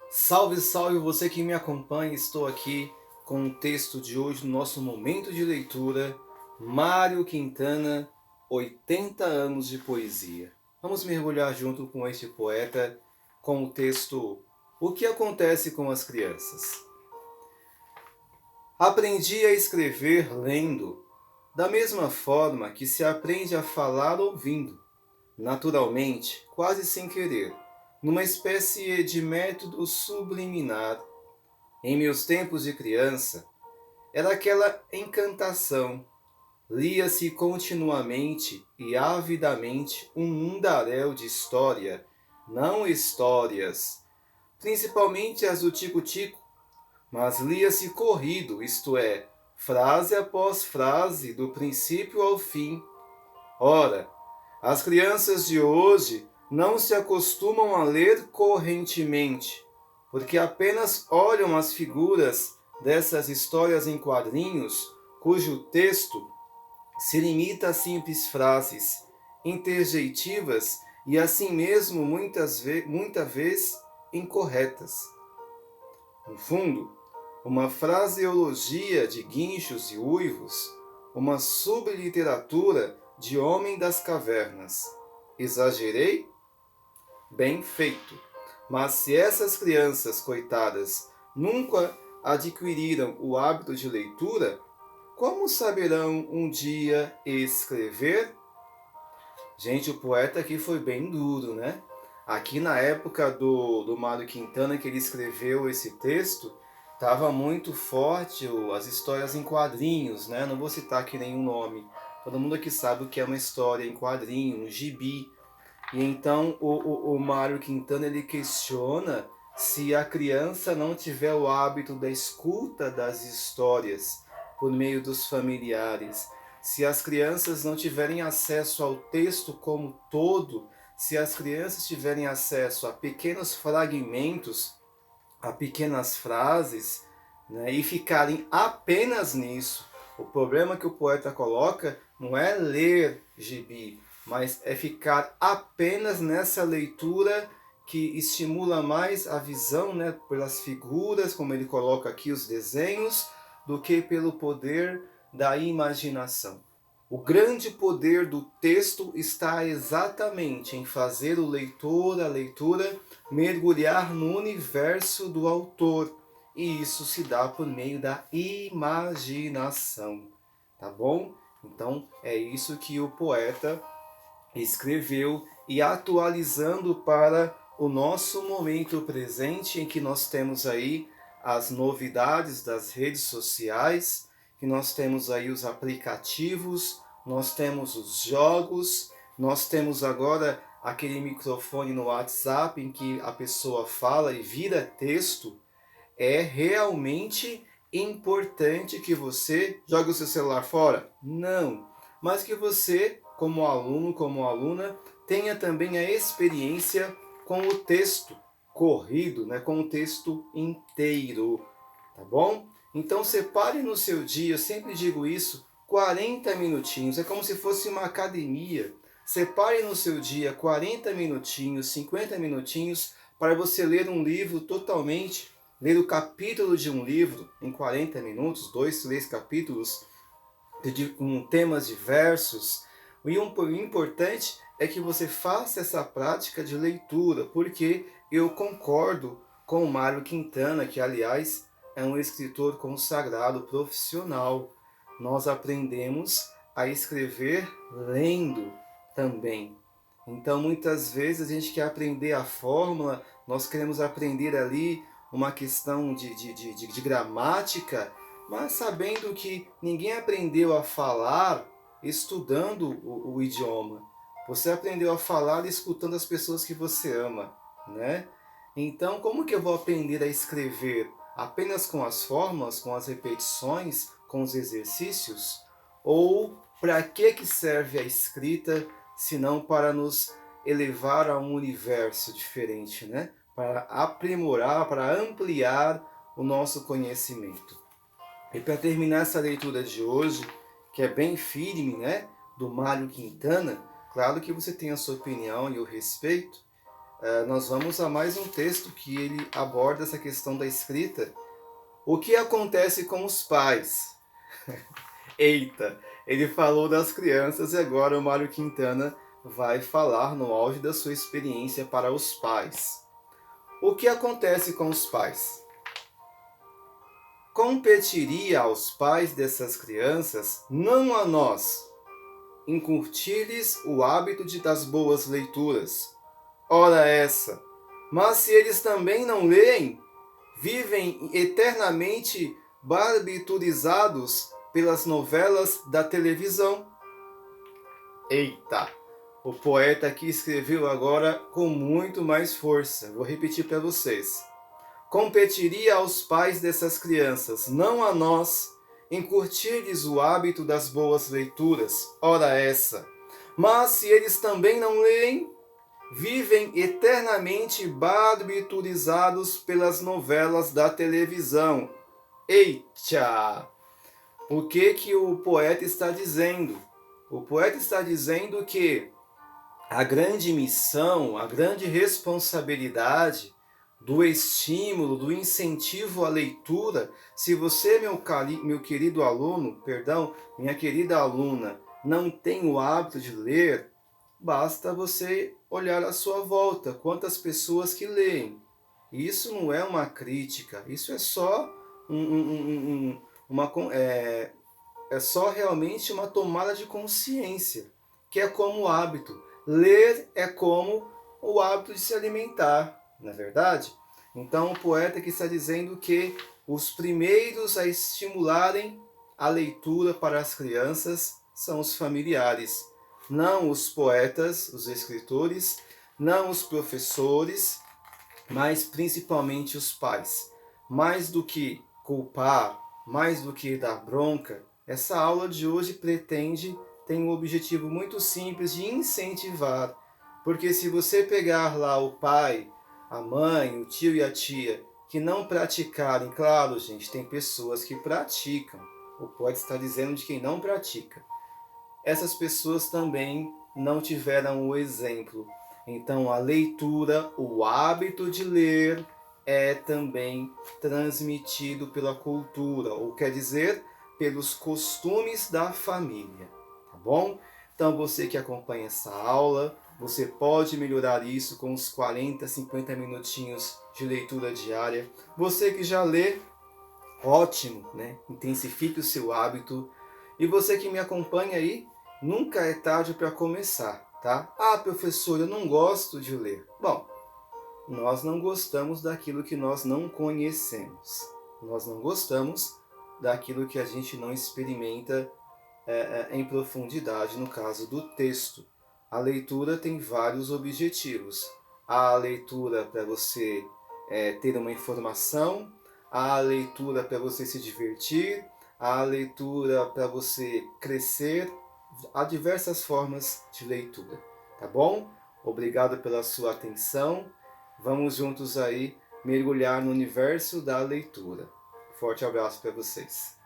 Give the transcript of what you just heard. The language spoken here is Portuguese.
Salve, salve você que me acompanha. Estou aqui com o texto de hoje no nosso momento de leitura, Mário Quintana, 80 anos de poesia. Vamos mergulhar junto com este poeta com o texto O que acontece com as crianças? Aprendi a escrever lendo, da mesma forma que se aprende a falar ouvindo, naturalmente, quase sem querer, numa espécie de método subliminar. Em meus tempos de criança, era aquela encantação. Lia-se continuamente e avidamente um mundaréu de história, não histórias, principalmente as do Tico-Tico, mas lia-se corrido, isto é, frase após frase, do princípio ao fim. Ora, as crianças de hoje não se acostumam a ler correntemente, porque apenas olham as figuras dessas histórias em quadrinhos, cujo texto se limita a simples frases interjeitivas e assim mesmo muita vez incorretas. No fundo, uma fraseologia de guinchos e uivos, uma subliteratura de homem das cavernas. Exagerei? Bem feito. Mas se essas crianças coitadas nunca adquiriram o hábito de leitura, como saberão um dia escrever? Gente, o poeta aqui foi bem duro, né? Aqui na época do Mário Quintana, que ele escreveu esse texto, estava muito forte as histórias em quadrinhos, né? Não vou citar aqui nenhum nome. Todo mundo aqui sabe o que é uma história em quadrinho, um gibi. E então o Mário Quintana ele questiona se a criança não tiver o hábito da escuta das histórias por meio dos familiares, se as crianças não tiverem acesso ao texto como todo, se as crianças tiverem acesso a pequenos fragmentos, a pequenas frases, né, e ficarem apenas nisso. O problema que o poeta coloca não é ler gibi, mas é ficar apenas nessa leitura que estimula mais a visão, né, pelas figuras, como ele coloca aqui os desenhos, do que pelo poder da imaginação. O grande poder do texto está exatamente em fazer o leitor, a leitura, mergulhar no universo do autor. E isso se dá por meio da imaginação, tá bom? Então é isso que o poeta escreveu e atualizando para o nosso momento presente, em que nós temos aí as novidades das redes sociais, que nós temos aí os aplicativos, nós temos os jogos, nós temos agora aquele microfone no WhatsApp em que a pessoa fala e vira texto. É realmente importante que você jogue o seu celular fora? Não, mas que você, como aluno, como aluna, tenha também a experiência com o texto corrido, né, com o texto inteiro, tá bom? Então separe no seu dia, eu sempre digo isso, 40 minutinhos, é como se fosse uma academia. Separe no seu dia 40 minutinhos, 50 minutinhos para você ler um livro totalmente, ler o capítulo de um livro em 40 minutos, 2, 3 capítulos, com temas diversos. E o importante é que você faça essa prática de leitura, porque eu concordo com o Mário Quintana, que aliás é um escritor consagrado profissional. Nós aprendemos a escrever lendo também. Então, muitas vezes a gente quer aprender a fórmula, nós queremos aprender ali uma questão de gramática, mas sabendo que ninguém aprendeu a falar estudando o idioma. Você aprendeu a falar escutando as pessoas que você ama, né? Então, como que eu vou aprender a escrever? Apenas com as fórmulas, com as repetições, com os exercícios? Ou para que serve a escrita, se não para nos elevar a um universo diferente, né? Para aprimorar, para ampliar o nosso conhecimento. E para terminar essa leitura de hoje, que é bem firme, né, do Mário Quintana, claro que você tem a sua opinião e eu respeito, nós vamos a mais um texto que ele aborda essa questão da escrita. O que acontece com os pais? Eita, ele falou das crianças e agora o Mário Quintana vai falar no auge da sua experiência para os pais. O que acontece com os pais? Competiria aos pais dessas crianças, não a nós, incutir-lhes o hábito das boas leituras. Ora essa! Mas se eles também não leem, vivem eternamente barbiturizados pelas novelas da televisão. Eita! O poeta aqui escreveu agora com muito mais força. Vou repetir para vocês. Competiria aos pais dessas crianças, não a nós, incutir-lhes o hábito das boas leituras. Ora essa! Mas se eles também não leem, vivem eternamente barbiturizados pelas novelas da televisão. Eita! O que o poeta está dizendo? O poeta está dizendo que a grande missão, a grande responsabilidade do estímulo, do incentivo à leitura, se você, meu querido aluno, minha querida aluna, não tem o hábito de ler, basta você olhar à sua volta, quantas pessoas que leem. Isso não é uma crítica, isso é só é só realmente uma tomada de consciência, que é como o hábito. Ler é como o hábito de se alimentar, não é verdade? Então o poeta aqui está dizendo que os primeiros a estimularem a leitura para as crianças são os familiares, não os poetas, os escritores, não os professores, mas principalmente os pais. Mais do que culpar, mais do que dar bronca, essa aula de hoje tem um objetivo muito simples de incentivar. Porque se você pegar lá o pai, a mãe, o tio e a tia, que não praticarem, claro, gente, tem pessoas que praticam. O poeta está dizendo de quem não pratica. Essas pessoas também não tiveram o exemplo. Então, a leitura, o hábito de ler, é também transmitido pela cultura, ou quer dizer, pelos costumes da família, tá bom? Então, você que acompanha essa aula, você pode melhorar isso com uns 40, 50 minutinhos de leitura diária. Você que já lê, ótimo, né? Intensifique o seu hábito. E você que me acompanha aí, nunca é tarde para começar, tá? Ah, professor, eu não gosto de ler. Bom, nós não gostamos daquilo que nós não conhecemos. Nós não gostamos daquilo que a gente não experimenta em profundidade, no caso do texto. A leitura tem vários objetivos. Há a leitura para você ter uma informação, há a leitura para você se divertir, há a leitura para você crescer. Há diversas formas de leitura, tá bom? Obrigado pela sua atenção. Vamos juntos aí mergulhar no universo da leitura. Forte abraço para vocês.